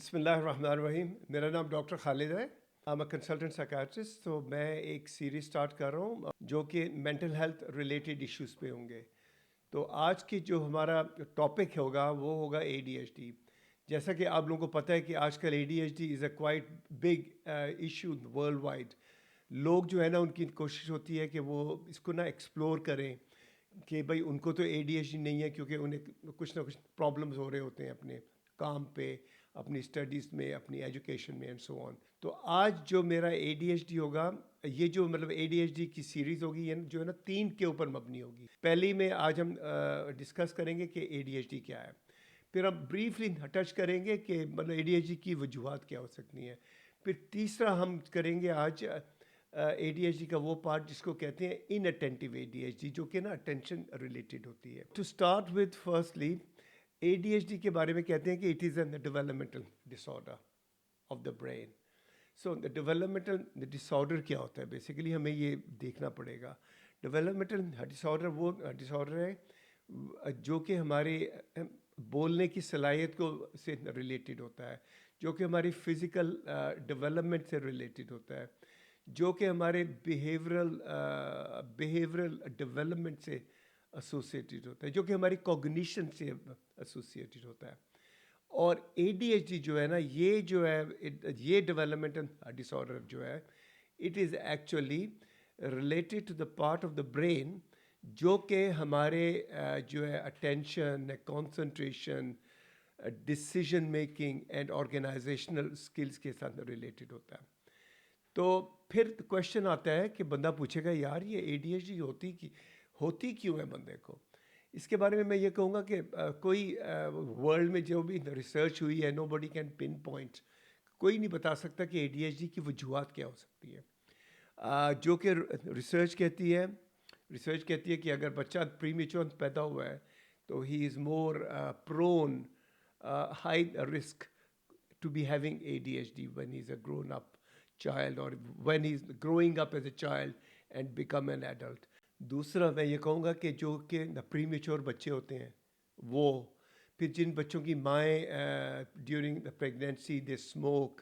बिस्मिल्लाहिर्रहमानिर्रहीम। मेरा नाम डॉक्टर खालिद है। I am a consultant psychiatrist. तो मैं एक सीरीज स्टार्ट कर रहा हूँ जो कि मेंटल हेल्थ रिलेटेड इश्यूज पे होंगे। तो आज की जो हमारा टॉपिक होगा वो होगा ADHD। जैसा कि आप लोगों को पता है कि आजकल ADHD is a quite big issue world wide. लोग जो है ना, उनकी कोशिश होती है कि वो इसको ना एक्सप्लोर करें कि भाई उनको तो ADHD नहीं है, क्योंकि उन्हें कुछ ना कुछ प्रॉब्लम्स हो रहे होते हैं अपने काम पे, अपनी स्टडीज़ में, अपनी एजुकेशन में एंड सो ऑन। तो आज जो मेरा ADHD होगा, ये जो मतलब ADHD की सीरीज़ होगी, ये जो है ना 3 के ऊपर मबनी होगी। पहली में आज हम डिस्कस करेंगे कि ADHD क्या है। फिर हम ब्रीफली टच करेंगे कि मतलब ADHD की वजूहत क्या हो सकती हैं। फिर तीसरा हम करेंगे आज ADHD का वो पार्ट जिसको कहते हैं इनअटेंटिव ADHD, जो कि ना अटेंशन रिलेटेड होती है। To start with firstly, ADHD के बारे में कहते हैं कि it is an developmental disorder of the brain. So developmental disorder क्या होता है, बेसिकली हमें ये देखना पड़ेगा। डेवलपमेंटल डिसऑर्डर वो डिसऑर्डर है जो कि हमारे बोलने की सलाहियत को से रिलेटेड होता है, जो कि हमारी फिज़िकल डेवलपमेंट से रिलेटेड होता है, जो कि हमारे बिहेवियरल डेवलपमेंट से एसोसिएटेड होता है, जो कि हमारी कॉग्निशन से एसोसिएटेड होता है। और ADHD जो है ना, ये जो है ये डेवलपमेंटल डिसऑर्डर जो है, it is actually related to the part of the brain जो कि हमारे जो है attention, concentration, decision making and organisational skills के साथ रिलेटेड होता है। तो फिर क्वेश्चन आता है कि बंदा पूछेगा, यार ये ADHD होती क्यों है बंदे को। इसके बारे में मैं ये कहूँगा कि कोई वर्ल्ड में जो भी रिसर्च हुई है, नोबडी कैन पिन पॉइंट, कोई नहीं बता सकता कि ADHD की वजूहत क्या हो सकती है। जो कि रिसर्च कहती है कि अगर बच्चा प्रीमेच्योर पैदा हुआ है तो he is more prone, high risk to be having ADHD when he's a grown up child or when he's growing up as a child and become an adult. दूसरा मैं ये कहूँगा कि जो कि प्रीमेच्योर बच्चे होते हैं वो, फिर जिन बच्चों की माएँ during the pregnancy they smoke,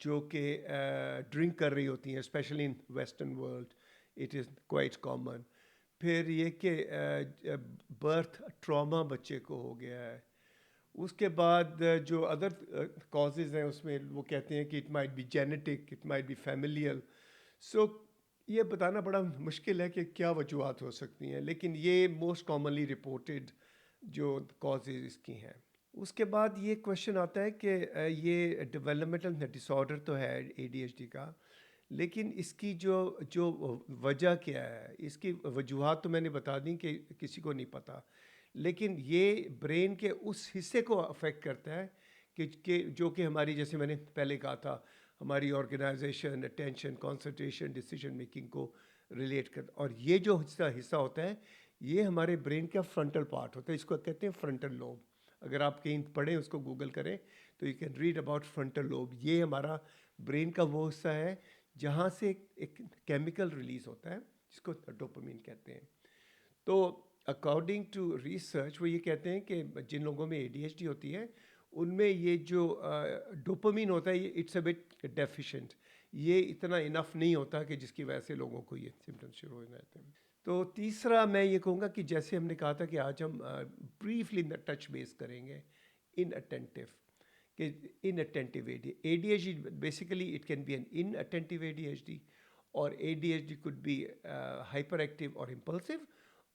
जो कि ड्रिंक कर रही होती हैं, specially in western world it is quite common. फिर ये कि बर्थ ट्रॉमा बच्चे को हो गया है। उसके बाद जो अदर कॉजेज़ हैं उसमें वो कहते हैं कि it might be genetic, it might be familial. So ये बताना बड़ा मुश्किल है कि क्या वजूहत हो सकती हैं, लेकिन ये मोस्ट कॉमनली रिपोर्टेड जो कॉजेज़ इसकी हैं। उसके बाद ये क्वेश्चन आता है कि ये डेवलपमेंटल डिसऑर्डर तो है ADHD का, लेकिन इसकी जो जो वजह क्या है, इसकी वजूहत तो मैंने बता दी कि किसी को नहीं पता, लेकिन ये ब्रेन के उस हिस्से को अफेक्ट करता है कि जो कि हमारी, जैसे मैंने पहले कहा था, हमारी organisation, attention, concentration, decision making को रिलेट करता। और ये जो हिस्सा होता है, ये हमारे ब्रेन का फ्रंटल पार्ट होता है, इसको कहते हैं फ्रंटल लोब। अगर आप कहीं पढ़ें, उसको गूगल करें तो you can read about frontal lobe. ये हमारा ब्रेन का वो हिस्सा है जहाँ से एक केमिकल रिलीज होता है जिसको डोपामिन कहते हैं। तो अकॉर्डिंग टू रिसर्च वो ये कहते हैं कि जिन लोगों में ADHD होती है उनमें ये जो डोपामिन होता है, ये इट्स अ बिट डेफिशिएंट, ये इतना इनफ नहीं होता कि जिसकी वजह से लोगों को ये सिम्टम्स शुरू हो जाते हैं। तो तीसरा मैं ये कहूँगा कि जैसे हमने कहा था कि आज हम ब्रीफली टच बेस करेंगे इनअटेंटिव, कि inattentive ADHD basically it can be an inattentive ADHD, और ADHD could be hyperactive और इम्पल्सिव,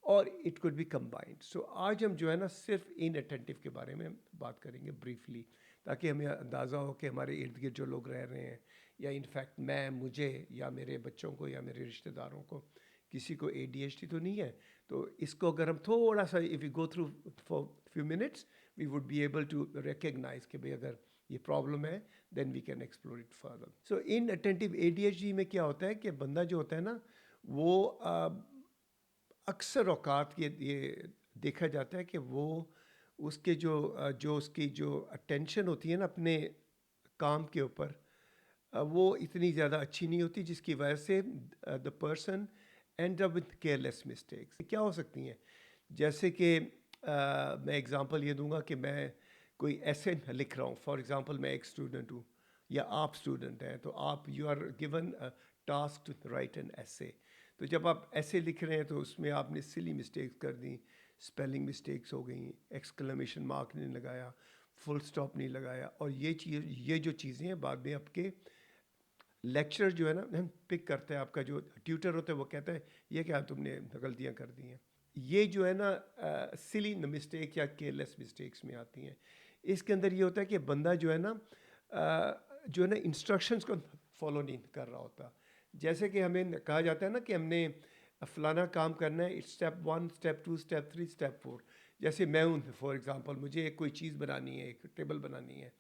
और it could be combined. So आज हम जो है ना सिर्फ इनअटेंटिव के बारे में बात करेंगे ब्रीफली, ताकि हमें अंदाज़ा हो कि हमारे इर्द गिर्द जो लोग रह रहे हैं, या इनफैक्ट मुझे या मेरे बच्चों को या मेरे रिश्तेदारों को किसी को ADHD तो नहीं है, तो इसको अगर हम थोड़ा सा if you go through for few minutes we would be able to recognise कि भाई अगर ये प्रॉब्लम है then we can explore it further. So inattentive ADHD में क्या होता है कि बंदा जो होता है ना, वो अक्सर औकात ये देखा जाता है कि वो उसके जो उसकी जो अटेंशन होती है ना अपने काम के ऊपर, वो इतनी ज़्यादा अच्छी नहीं होती, जिसकी वजह से the person and up with careless mistakes क्या हो सकती हैं। जैसे कि मैं एग्ज़ाम्पल ये दूंगा कि मैं कोई ऐसे लिख रहा हूँ, फॉर एग्जांपल मैं एक स्टूडेंट हूँ या आप स्टूडेंट हैं, तो आप you are given task to write an ऐसे। तो जब आप ऐसे लिख रहे हैं तो उसमें आपने सिली मिस्टेक्स कर दी, स्पेलिंग मिस्टेक्स हो गई, एक्सक्लेमेशन मार्क नहीं लगाया, फुल स्टॉप नहीं लगाया, और ये जो चीज़ें हैं बाद में आपके लेक्चर जो है ना हम पिक करते हैं, आपका जो ट्यूटर होता है वो कहता है ये क्या तुमने गलतियाँ कर दी हैं। ये जो है ना सिली मिस्टेक या केयरलेस मिस्टेक्स में आती हैं। इसके अंदर ये होता है कि बंदा जो है ना जो है ना इंस्ट्रक्शंस को फॉलो नहीं कर रहा होता। जैसे कि हमें कहा जाता है ना कि हमने फलाना काम करना है, it's step 1, step 2, step 3, step 4। जैसे मैं हूँ फॉर एग्जांपल, मुझे एक कोई चीज़ बनानी है, एक टेबल बनानी है,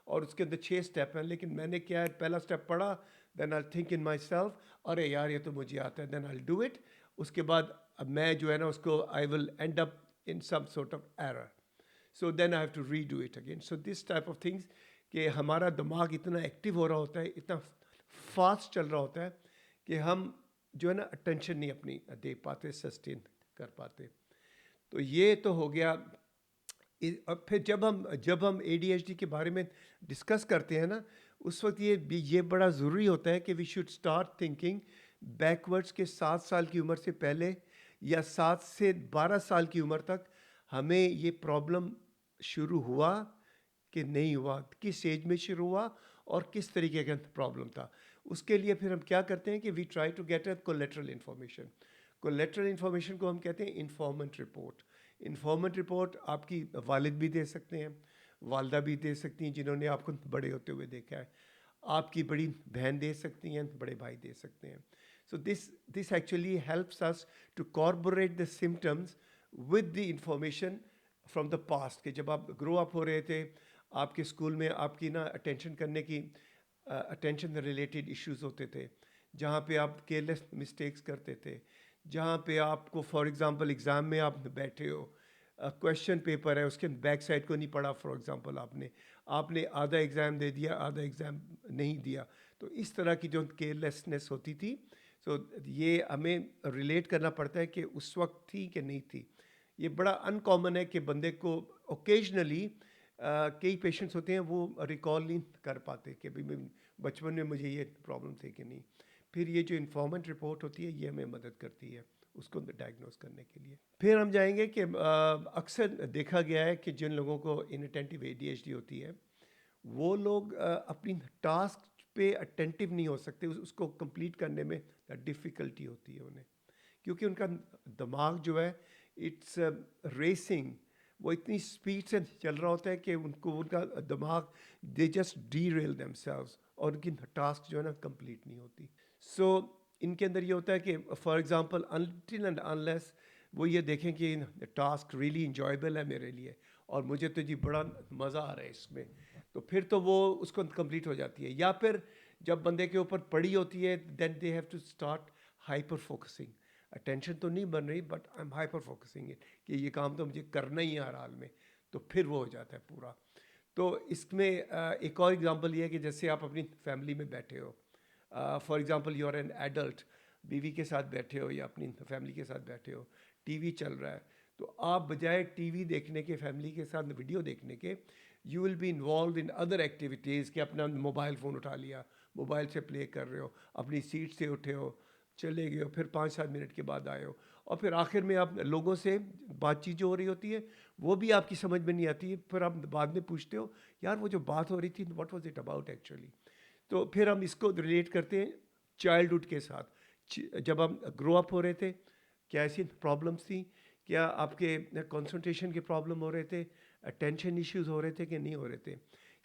और उसके अंदर 6 स्टेप हैं, लेकिन मैंने क्या है पहला स्टेप पढ़ा, then I think in myself, अरे यार ये तो मुझे आता है, देन आई डू इट। उसके बाद अब मैं जो है ना उसको I will end up in some sort of error, so then I have to redo it again. So this type of things कि हमारा दिमाग इतना एक्टिव हो रहा होता है, इतना फास्ट चल रहा होता है कि हम जो है ना अटेंशन नहीं अपनी दे पाते, सस्टेन कर पाते। तो ये तो हो गया। अब फिर जब हम ADHD के बारे में डिस्कस करते हैं ना, उस वक्त ये बड़ा ज़रूरी होता है कि we should start thinking backwards के 7 साल की उम्र से पहले या 7 से 12 साल की उम्र तक हमें ये प्रॉब्लम शुरू हुआ कि नहीं हुआ, किस एज में शुरू हुआ और किस तरीके का प्रॉब्लम था। उसके लिए फिर हम क्या करते हैं कि we try to get a collateral information. Collateral information को हम कहते हैं इन्फॉर्मेंट रिपोर्ट। इन्फॉर्मेंट रिपोर्ट आपकी वालिद भी दे सकते हैं, वालदा भी दे सकती हैं जिन्होंने आपको बड़े होते हुए देखा है, आपकी बड़ी बहन दे सकती हैं, बड़े भाई दे सकते हैं। So this actually helps us to corporate the symptoms with the information from the past. कि जब आप ग्रो अप हो रहे थे, आपके स्कूल में आपकी ना अटेंशन करने की अटेंशन रिलेटेड इश्यूज होते थे, जहाँ पे आप केयरलेस मिस्टेक्स करते थे, जहाँ पे आपको फॉर एग्जांपल एग्ज़ाम में आप बैठे हो, क्वेश्चन पेपर है, उसके बैक साइड को नहीं पढ़ा, फॉर एग्जांपल आपने आधा एग्ज़ाम दे दिया, आधा एग्ज़ाम नहीं दिया। तो इस तरह की जो केयरलेसनेस होती थी, सो ये हमें रिलेट करना पड़ता है कि उस वक्त थी कि नहीं थी। ये बड़ा अनकॉमन है कि बंदे को ओकेजनली कई पेशेंट्स होते हैं वो रिकॉल नहीं कर पाते कि भाई बचपन में मुझे ये प्रॉब्लम थी कि नहीं। फिर ये जो इन्फॉर्मेंट रिपोर्ट होती है ये हमें मदद करती है उसको डायग्नोस करने के लिए। फिर हम जाएंगे कि अक्सर देखा गया है कि जिन लोगों को इनअटेंटिव ADHD होती है वो लोग अपनी टास्क पे अटेंटिव नहीं हो सकते, उसको कंप्लीट करने में डिफ़िकल्टी होती है उन्हें, क्योंकि उनका दिमाग जो है इट्स रेसिंग, वो इतनी स्पीड से चल रहा होता है कि उनको उनका दिमाग दे जस्ट डीरेल देमसेल्व्स और उनकी टास्क जो है ना कंप्लीट नहीं होती। सो इनके अंदर ये होता है कि for example until and unless वो ये देखें कि टास्क रियली इंजॉयबल है मेरे लिए और मुझे तो जी बड़ा मज़ा आ रहा है इसमें, तो फिर तो वो उसको कंप्लीट हो जाती है। या फिर जब बंदे के ऊपर पड़ी होती है then they have to start hyper focusing. Attention तो नहीं बन रही but I am hyper focusing it कि ये काम तो मुझे करना ही है हर हाल में, तो फिर वो हो जाता है पूरा। तो इसमें एक और एग्जांपल ये है कि जैसे आप अपनी फैमिली में बैठे हो, for example you are an adult, बीवी के साथ बैठे हो या अपनी फैमिली के साथ बैठे हो, टीवी चल रहा है, तो आप बजाय टीवी देखने के, फैमिली के साथ वीडियो देखने के, you will be involve in other activities कि अपना मोबाइल फ़ोन उठा लिया, मोबाइल से प्ले कर रहे हो, अपनी सीट से उठे हो, चले गए हो, फिर 5-7 मिनट के बाद आए हो, और फिर आखिर में आप लोगों से बातचीत जो हो रही होती है वो भी आपकी समझ में नहीं आती है, फिर आप बाद में पूछते हो यार वो जो बात हो रही थी what was it about actually. तो फिर हम इसको रिलेट करते हैं चाइल्डहुड के साथ। जब हम ग्रो अप हो रहे थे क्या ऐसी प्रॉब्लम्स थी, क्या आपके कंसंट्रेशन के प्रॉब्लम हो रहे थे, अटेंशन इश्यूज हो रहे थे कि नहीं हो रहे थे,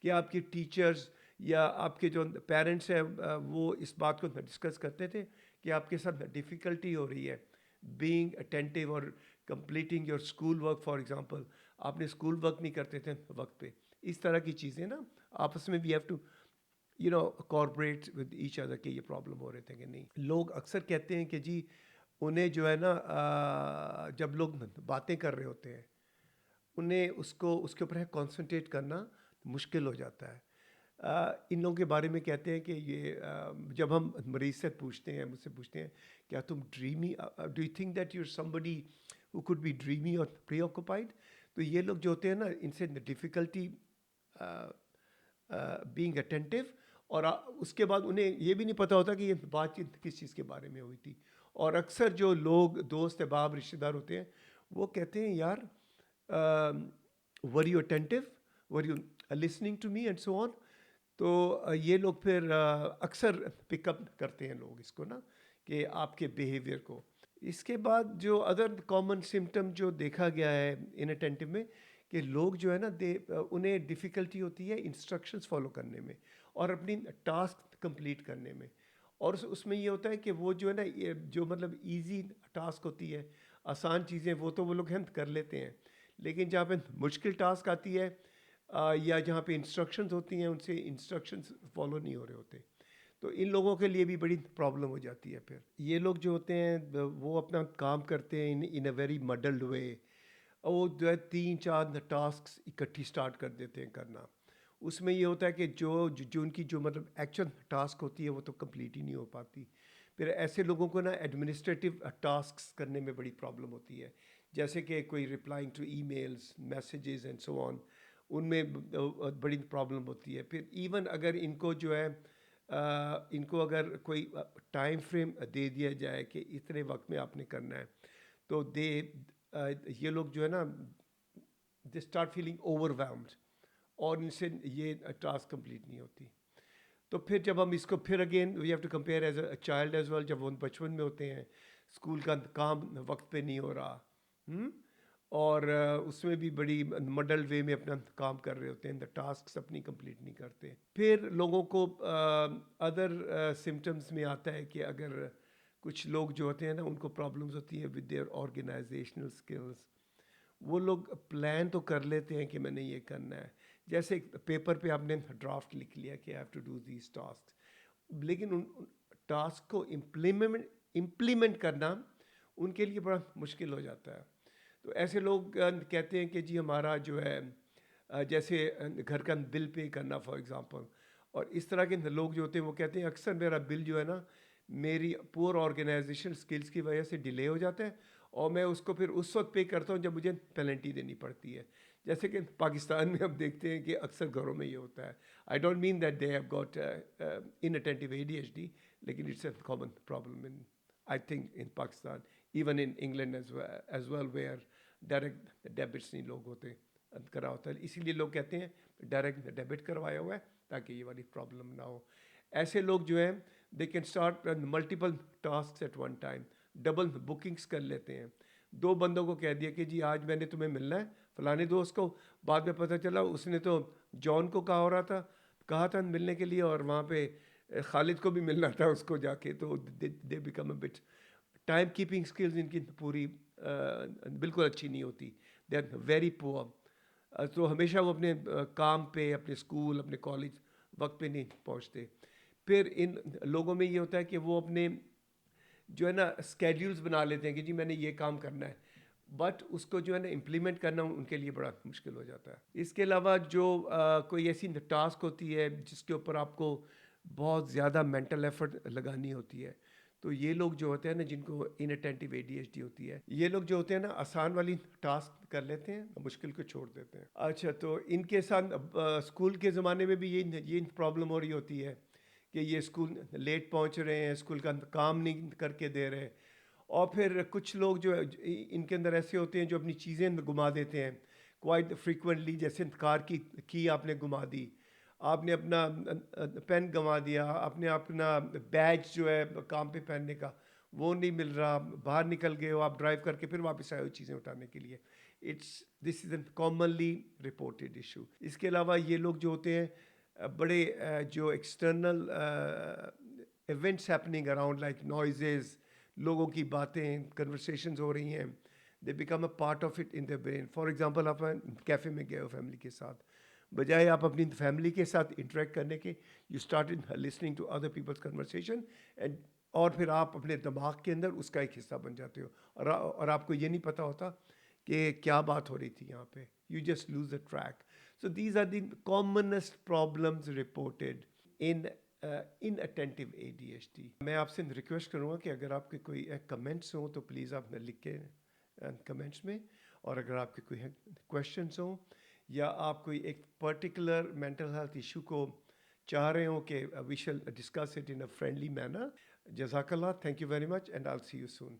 क्या आपके टीचर्स या आपके जो पेरेंट्स हैं वो इस बात को डिस्कस करते थे कि आपके साथ डिफ़िकल्टी हो रही है बीइंग अटेंटिव और completing your school work, for example आपने स्कूल वर्क नहीं करते थे वक्त पे। इस तरह की चीज़ें ना आपस में we have to corporate with each other के ये प्रॉब्लम हो रहे थे कि नहीं। लोग अक्सर कहते हैं कि जी उन्हें जो है ना जब लोग बातें कर रहे होते हैं उन्हें उसको उसके ऊपर है कंसंट्रेट करना मुश्किल हो जाता है। इन लोगों के बारे में कहते हैं कि ये जब हम मरीज से पूछते हैं, मुझसे पूछते हैं क्या तुम dreamy, do you think that your somebody who could be dreamy और प्री ऑक्यूपाइड, तो ये लोग जो होते हैं ना इनसे डिफ़िकल्टी बीइंग अटेंटिव, और उसके बाद उन्हें ये भी नहीं पता होता कि ये बातचीत किस चीज़ के बारे में हुई थी। और अक्सर जो लोग दोस्त अहबाब रिश्तेदार होते हैं वो कहते हैं यार, were you attentive, were you listening to me and so on. तो ये लोग फिर अक्सर पिकअप करते हैं लोग इसको ना, कि आपके बिहेवियर को। इसके बाद जो अदर कॉमन सिम्टम जो देखा गया है इनअटेंटिव में, कि लोग जो है ना उन्हें डिफ़िकल्टी होती है इंस्ट्रक्शंस फॉलो करने में और अपनी टास्क कंप्लीट करने में। और उसमें ये होता है कि वो जो है ना, ये जो मतलब इजी टास्क होती है, आसान चीज़ें, वो तो वो लोग हैं कर लेते हैं, लेकिन जहाँ पे मुश्किल टास्क आती है या जहाँ पे इंस्ट्रक्शंस होती हैं, उनसे इंस्ट्रक्शंस फॉलो नहीं हो रहे होते, तो इन लोगों के लिए भी बड़ी प्रॉब्लम हो जाती है। फिर ये लोग जो होते हैं वो अपना काम करते हैं इन अ वेरी मडल्ड वे, और वो जो है 3-4 टास्क इकट्ठी स्टार्ट कर देते हैं करना। उसमें ये होता है कि जो उनकी जो मतलब एक्चुअल टास्क होती है वो तो कंप्लीट ही नहीं हो पाती। फिर ऐसे लोगों को ना एडमिनिस्ट्रेटिव टास्क्स करने में बड़ी प्रॉब्लम होती है, जैसे कि कोई replying to emails, messages and so on, उनमें बड़ी प्रॉब्लम होती है। फिर इवन अगर इनको जो है इनको अगर कोई टाइम फ्रेम दे दिया जाए कि इतने वक्त में आपने करना है, तो ये लोग जो है ना, दे स्टार्ट फीलिंग ओवरवेल्म्ड, और इनसे ये टास्क कंप्लीट नहीं होती। तो फिर जब हम इसको फिर again we have to compare as a child as well, जब वो बचपन में होते हैं, स्कूल का काम वक्त पे नहीं हो रहा, हुँ? और उसमें भी बड़ी मडल वे में अपना काम कर रहे होते हैं, द टास्क अपनी कंप्लीट नहीं करते। फिर लोगों को अदर सिम्टम्स में आता है कि अगर कुछ लोग जो होते हैं ना, उनको प्रॉब्लम्स होती हैं विद देयर ऑर्गेनाइजेशनल स्किल्स। वो लोग प्लान तो कर लेते हैं कि मैंने ये करना है, जैसे एक पेपर पे आपने ड्राफ्ट लिख लिया कि I have to do these task, लेकिन उन टास्क को इम्प्लीमेंट करना उनके लिए बड़ा मुश्किल हो जाता है। तो ऐसे लोग कहते हैं कि जी हमारा जो है जैसे घर का बिल पे करना फॉर एग्जांपल, और इस तरह के लोग जो होते हैं वो कहते हैं अक्सर मेरा बिल जो है ना, मेरी पुअर ऑर्गेनाइजेशन स्किल्स की वजह से डिले हो जाता है, और मैं उसको फिर उस वक्त पे करता हूँ जब मुझे पेनल्टी देनी पड़ती है। जैसे कि पाकिस्तान में हम देखते हैं कि अक्सर घरों में ये होता है। I don't mean that they have got inattentive ADHD, लेकिन it's a common problem in, I think, in Pakistan, even in England as well, where direct debits नहीं लोग होते करा होता है। इसीलिए लोग कहते हैं डायरेक्ट डेबिट करवाया हुआ है ताकि ये वाली प्रॉब्लम ना हो। ऐसे लोग जो हैं they can start multiple task at one time, double bookings कर लेते हैं। 2 बंदों को कह दिया कि जी आज मैंने तुम्हें मिलना है फलाने दोस्त को, बाद में पता चला उसने तो जॉन को कहा था मिलने के लिए, और वहाँ पे खालिद को भी मिलना था उसको जाके, तो they become a bit, time keeping skills इनकी पूरी बिल्कुल अच्छी नहीं होती, दे आर वेरी पुअर। तो हमेशा वो अपने काम पे, अपने स्कूल, अपने कॉलेज वक्त पे नहीं पहुंचते। फिर इन लोगों में ये होता है कि वो अपने जो है ना स्केड्यूल्स बना लेते हैं कि जी मैंने ये काम करना है, बट उसको जो है ना इम्प्लीमेंट करना उनके लिए बड़ा मुश्किल हो जाता है। इसके अलावा जो कोई ऐसी टास्क होती है जिसके ऊपर आपको बहुत ज़्यादा मेंटल एफर्ट लगानी होती है, तो ये लोग जो होते हैं ना, जिनको इनअटेंटिव ADHD होती है, ये लोग जो होते हैं ना आसान वाली टास्क कर लेते हैं, मुश्किल को छोड़ देते हैं। अच्छा, तो इनके साथ स्कूल के ज़माने में भी ये प्रॉब्लम हो रही होती है कि ये स्कूल लेट पहुंच रहे हैं, स्कूल का काम नहीं करके दे रहे। और फिर कुछ लोग जो है इनके अंदर ऐसे होते हैं जो अपनी चीज़ें गुमा देते हैं क्वाइट फ्रीक्वेंटली, जैसे कार की आपने गुमा दी, आपने अपना पेन गंवा दिया, आपने अपना बैज जो है काम पे पहनने का वो नहीं मिल रहा, बाहर निकल गए हो आप ड्राइव करके, फिर वापस आए हो चीज़ें उठाने के लिए। This is an commonly reported issue. इसके अलावा ये लोग जो होते हैं बड़े जो external events happening around like noises, लोगों की बातें, कन्वर्सेशंस हो रही हैं, they become a part of it in the brain. For example आप कैफ़े में गए हो फैमिली के साथ, बजाय आप अपनी फैमिली के साथ इंटरेक्ट करने के, you started listening to other people's conversation and, और फिर आप अपने दिमाग के अंदर उसका एक हिस्सा बन जाते हो, और आपको ये नहीं पता होता कि क्या बात हो रही थी यहाँ पे, you just lose the track. So these are the commonest problems reported in inattentive ADHD. मैं आपसे रिक्वेस्ट करूँगा कि अगर आपके कोई कमेंट्स हों तो प्लीज़ आप लिख के कमेंट्स में, और अगर आपके कोई क्वेश्चंस हों या आप कोई एक पर्टिकुलर मेंटल हेल्थ इशू को चाह रहे हो कि we shall discuss it in a friendly manner, जज़ाकल्लाह, thank you very much and I will see you soon.